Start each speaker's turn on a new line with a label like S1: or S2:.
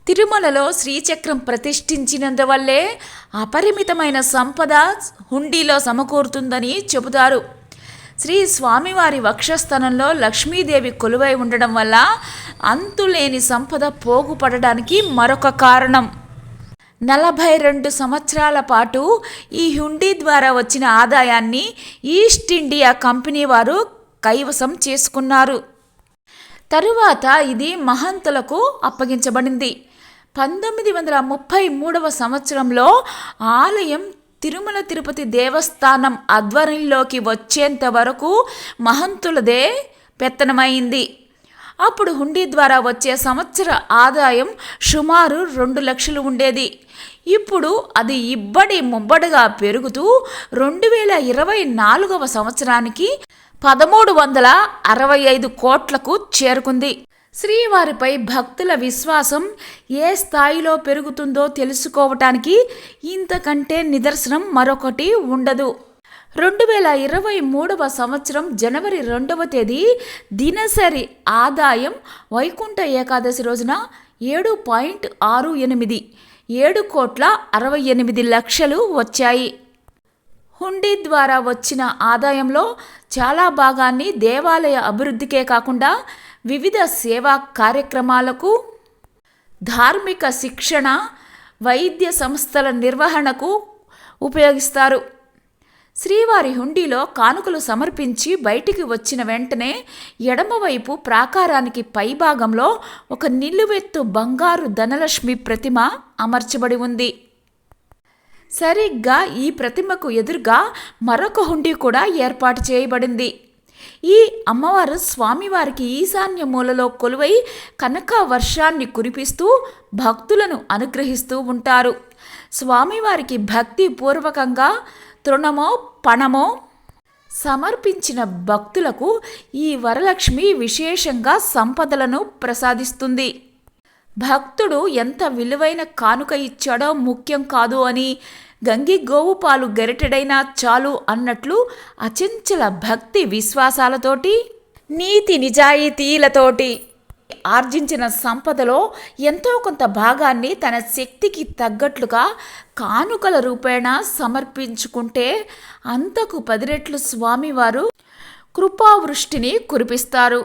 S1: తిరుమలలో శ్రీచక్రం ప్రతిష్ఠించినందువల్లే అపరిమితమైన సంపద హుండీలో సమకూరుతుందని చెబుతారు. శ్రీ స్వామివారి వక్షస్థలంలో లక్ష్మీదేవి కొలువై ఉండడం వల్ల అంతులేని సంపద పోగుపడడానికి మరొక కారణం. 42 సంవత్సరాల పాటు ఈ హుండీ ద్వారా వచ్చిన ఆదాయాన్ని ఈస్ట్ ఇండియా కంపెనీ వారు కైవసం చేసుకున్నారు. తరువాత ఇది మహంతులకు అప్పగించబడింది. 1933వ సంవత్సరంలో ఆలయం తిరుమల తిరుపతి దేవస్థానం ఆధ్వర్యంలోకి వచ్చేంత వరకు మహంతులదే పెత్తనమైంది. అప్పుడు హుండీ ద్వారా వచ్చే సంవత్సర ఆదాయం సుమారు 2 లక్షలు ఉండేది. ఇప్పుడు అది ఇబ్బడి ముబ్బడిగా పెరుగుతూ 2024వ సంవత్సరానికి 1365 కోట్లకు చేరుకుంది. శ్రీవారిపై భక్తుల విశ్వాసం ఏ స్థాయిలో పెరుగుతుందో తెలుసుకోవటానికి ఇంతకంటే నిదర్శనం మరొకటి ఉండదు. 2023వ సంవత్సరం జనవరి 2వ తేదీ దినసరి ఆదాయం వైకుంఠ ఏకాదశి రోజున 7.68 7,68,00,000 వచ్చాయి. హుండీ ద్వారా వచ్చిన ఆదాయంలో చాలా భాగాన్ని దేవాలయ అభివృద్ధికే కాకుండా వివిధ సేవా కార్యక్రమాలకు, ధార్మిక శిక్షణ, వైద్య సంస్థల నిర్వహణకు ఉపయోగిస్తారు. శ్రీవారి హుండీలో కానుకలు సమర్పించి బయటికి వచ్చిన వెంటనే ఎడమవైపు ప్రాకారానికి పైభాగంలో ఒక నిలువెత్తు బంగారు ధనలక్ష్మి ప్రతిమ అమర్చబడి ఉంది. సరిగ్గా ఈ ప్రతిమకు ఎదురుగా మరొక హుండీ కూడా ఏర్పాటు చేయబడింది. ఈ అమ్మవారు స్వామివారికి ఈశాన్య మూలలో కొలువై కనక వర్షాన్ని కురిపిస్తూ భక్తులను అనుగ్రహిస్తూ ఉంటారు. స్వామివారికి భక్తి పూర్వకంగా తృణమో పణమో సమర్పించిన భక్తులకు ఈ వరలక్ష్మి విశేషంగా సంపదలను ప్రసాదిస్తుంది. భక్తుడు ఎంత విలువైన కానుక ఇచ్చాడో ముఖ్యం కాదు అని, గంగి గోవు పాలు గరిటెడైనా చాలు అన్నట్లు అచంచల భక్తి విశ్వాసాలతోటి, నీతి నిజాయితీలతోటి ఆర్జించిన సంపదలో ఎంతో కొంత భాగాన్ని తన శక్తికి తగ్గట్లుగా కానుకల రూపేణా సమర్పించుకుంటే అంతకు 10 రెట్లు స్వామివారు కృపావృష్టిని కురిపిస్తారు.